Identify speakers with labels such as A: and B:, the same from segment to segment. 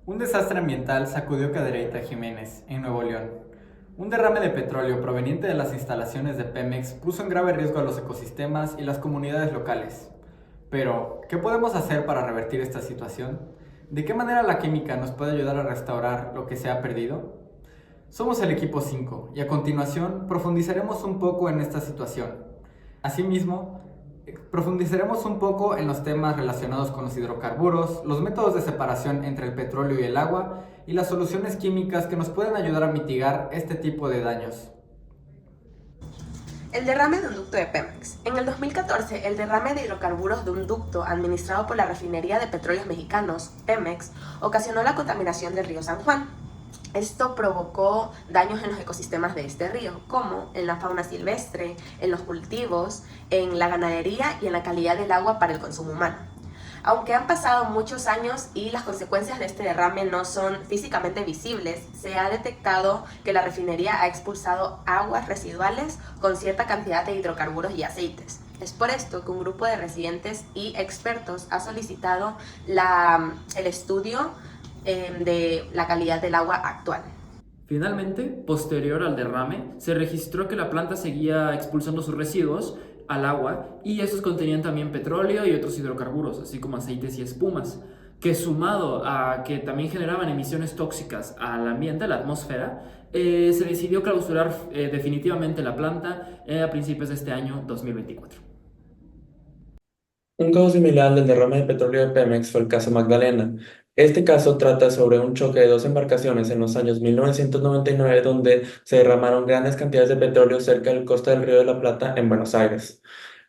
A: Un desastre ambiental sacudió Cadereyta Jiménez, en Nuevo León. Un derrame de petróleo proveniente de las instalaciones de Pemex puso en grave riesgo a los ecosistemas y las comunidades locales. Pero, ¿qué podemos hacer para revertir esta situación? ¿De qué manera la química nos puede ayudar a restaurar lo que se ha perdido? Somos el equipo 5 y a continuación profundizaremos un poco en esta situación. Asimismo, profundizaremos un poco en los temas relacionados con los hidrocarburos, los métodos de separación entre el petróleo y el agua y las soluciones químicas que nos pueden ayudar a mitigar este tipo de daños.
B: El derrame de un ducto de Pemex. En el 2014, el derrame de hidrocarburos de un ducto administrado por la refinería de petróleos mexicanos, Pemex, ocasionó la contaminación del río San Juan. Esto provocó daños en los ecosistemas de este río, como en la fauna silvestre, en los cultivos, en la ganadería y en la calidad del agua para el consumo humano. Aunque han pasado muchos años y las consecuencias de este derrame no son físicamente visibles, se ha detectado que la refinería ha expulsado aguas residuales con cierta cantidad de hidrocarburos y aceites. Es por esto que un grupo de residentes y expertos ha solicitado el estudio de la calidad del agua actual.
C: Finalmente, posterior al derrame, se registró que la planta seguía expulsando sus residuos al agua y estos contenían también petróleo y otros hidrocarburos, así como aceites y espumas, que sumado a que también generaban emisiones tóxicas al ambiente, a la atmósfera, se decidió clausurar definitivamente la planta a principios de este año 2024.
D: Un caso similar al del derrame de petróleo de Pemex fue el caso Magdalena. Este caso trata sobre un choque de dos embarcaciones en los años 1999 donde se derramaron grandes cantidades de petróleo cerca del costa del Río de la Plata en Buenos Aires.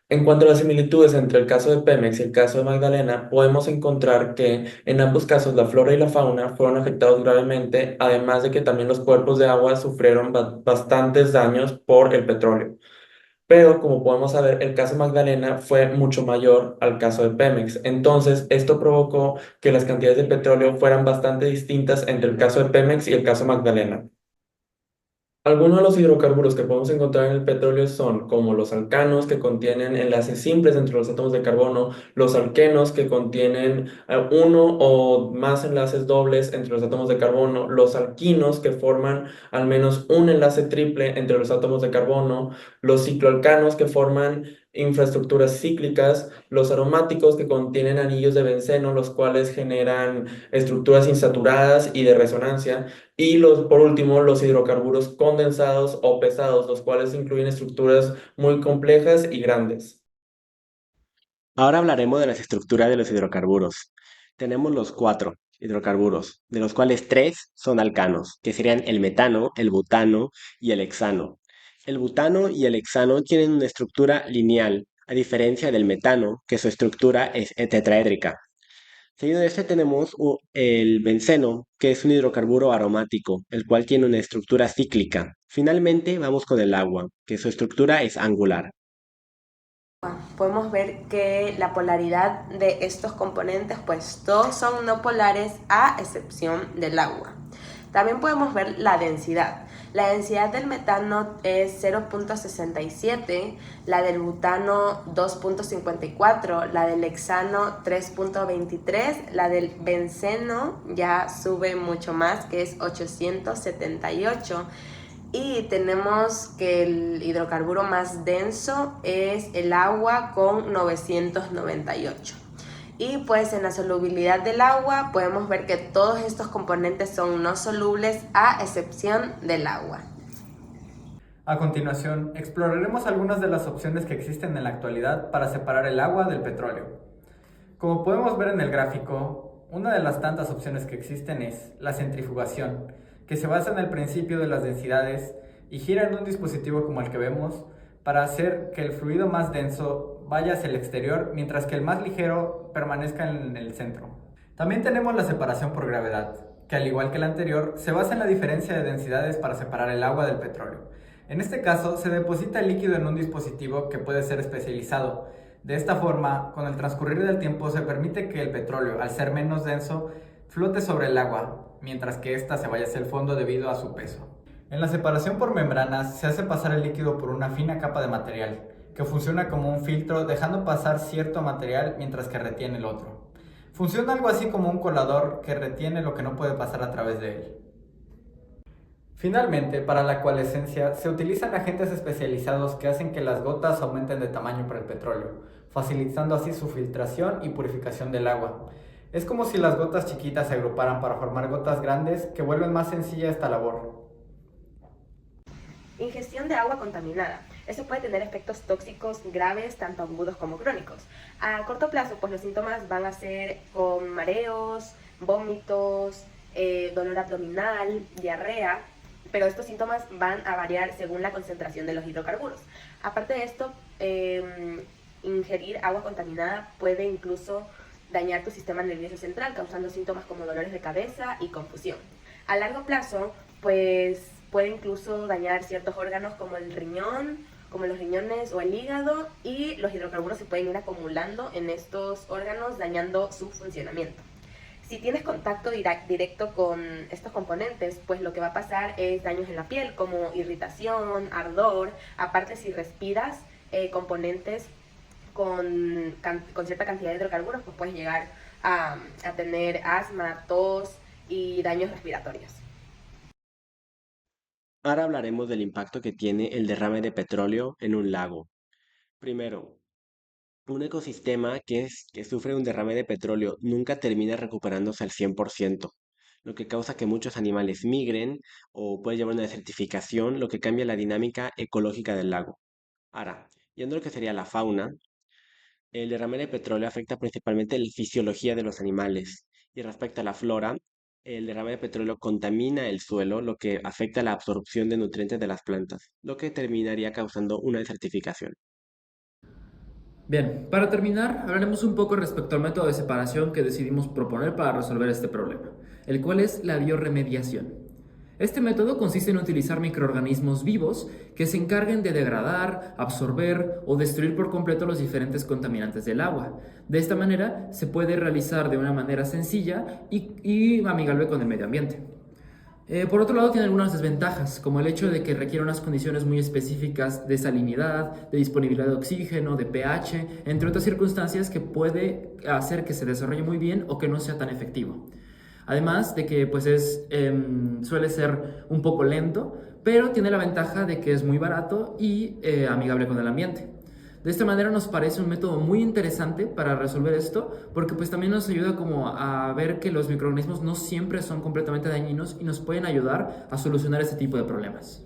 D: En cuanto a las similitudes entre el caso de Pemex y el caso de Magdalena, podemos encontrar que en ambos casos la flora y la fauna fueron afectados gravemente, además de que también los cuerpos de agua sufrieron bastantes daños por el petróleo. Pero como podemos saber, el caso Magdalena fue mucho mayor al caso de Pemex. Entonces, esto provocó que las cantidades de petróleo fueran bastante distintas entre el caso de Pemex y el caso Magdalena. Algunos de los hidrocarburos que podemos encontrar en el petróleo son como los alcanos que contienen enlaces simples entre los átomos de carbono, los alquenos que contienen uno o más enlaces dobles entre los átomos de carbono, los alquinos que forman al menos un enlace triple entre los átomos de carbono, los cicloalcanos que forman infraestructuras cíclicas, los aromáticos que contienen anillos de benceno, los cuales generan estructuras insaturadas y de resonancia. Y por último, los hidrocarburos condensados o pesados, los cuales incluyen estructuras muy complejas y grandes.
E: Ahora hablaremos de las estructuras de los hidrocarburos. Tenemos los cuatro hidrocarburos, de los cuales tres son alcanos, que serían el metano, el butano y el hexano. El butano y el hexano tienen una estructura lineal, a diferencia del metano, que su estructura es tetraédrica. Seguido de este tenemos el benceno, que es un hidrocarburo aromático, el cual tiene una estructura cíclica. Finalmente vamos con el agua, que su estructura es angular.
B: Podemos ver que la polaridad de estos componentes, pues todos son no polares a excepción del agua. También podemos ver la densidad. La densidad del metano es 0.67, la del butano 2.54, la del hexano 3.23, la del benceno ya sube mucho más, que es 878. Y tenemos que el hidrocarburo más denso es el agua con 998. Y pues en la solubilidad del agua podemos ver que todos estos componentes son no solubles a excepción del agua.
A: A continuación, exploraremos algunas de las opciones que existen en la actualidad para separar el agua del petróleo. Como podemos ver en el gráfico, una de las tantas opciones que existen es la centrifugación, que se basa en el principio de las densidades y gira en un dispositivo como el que vemos para hacer que el fluido más denso vaya hacia el exterior, mientras que el más ligero permanezca en el centro. También tenemos la separación por gravedad, que al igual que la anterior, se basa en la diferencia de densidades para separar el agua del petróleo. En este caso, se deposita el líquido en un dispositivo que puede ser especializado. De esta forma, con el transcurrir del tiempo se permite que el petróleo, al ser menos denso, flote sobre el agua, mientras que ésta se vaya hacia el fondo debido a su peso. En la separación por membranas se hace pasar el líquido por una fina capa de material, que funciona como un filtro dejando pasar cierto material mientras que retiene el otro. Funciona algo así como un colador que retiene lo que no puede pasar a través de él. Finalmente, para la coalescencia se utilizan agentes especializados que hacen que las gotas aumenten de tamaño por el petróleo, facilitando así su filtración y purificación del agua. Es como si las gotas chiquitas se agruparan para formar gotas grandes que vuelven más sencilla esta labor.
B: Ingestión de agua contaminada. Eso puede tener efectos tóxicos graves, tanto agudos como crónicos. A corto plazo, pues los síntomas van a ser con mareos, vómitos, dolor abdominal, diarrea, pero estos síntomas van a variar según la concentración de los hidrocarburos. Aparte de esto, ingerir agua contaminada puede incluso dañar tu sistema nervioso central, causando síntomas como dolores de cabeza y confusión. A largo plazo, pues puede incluso dañar ciertos órganos como el riñón, como los riñones o el hígado, y los hidrocarburos se pueden ir acumulando en estos órganos, dañando su funcionamiento. Si tienes contacto directo con estos componentes, pues lo que va a pasar es daños en la piel, como irritación, ardor. Aparte, si respiras componentes con cierta cantidad de hidrocarburos, pues puedes llegar a tener asma, tos y daños respiratorios.
E: Ahora hablaremos del impacto que tiene el derrame de petróleo en un lago. Primero, un ecosistema que sufre un derrame de petróleo nunca termina recuperándose al 100%, lo que causa que muchos animales migren o puede llevar a una desertificación, lo que cambia la dinámica ecológica del lago. Ahora, yendo a lo que sería la fauna, el derrame de petróleo afecta principalmente la fisiología de los animales y respecto a la flora, el derrame de petróleo contamina el suelo, lo que afecta la absorción de nutrientes de las plantas, lo que terminaría causando una desertificación.
C: Bien, para terminar, hablaremos un poco respecto al método de separación que decidimos proponer para resolver este problema, el cual es la bioremediación. Este método consiste en utilizar microorganismos vivos que se encarguen de degradar, absorber o destruir por completo los diferentes contaminantes del agua. De esta manera se puede realizar de una manera sencilla y amigable con el medio ambiente. Por otro lado, tiene algunas desventajas, como el hecho de que requiere unas condiciones muy específicas de salinidad, de disponibilidad de oxígeno, de pH, entre otras circunstancias que puede hacer que se desarrolle muy bien o que no sea tan efectivo. Además de que pues suele ser un poco lento, pero tiene la ventaja de que es muy barato y amigable con el ambiente. De esta manera nos parece un método muy interesante para resolver esto, porque pues también nos ayuda como a ver que los microorganismos no siempre son completamente dañinos y nos pueden ayudar a solucionar este tipo de problemas.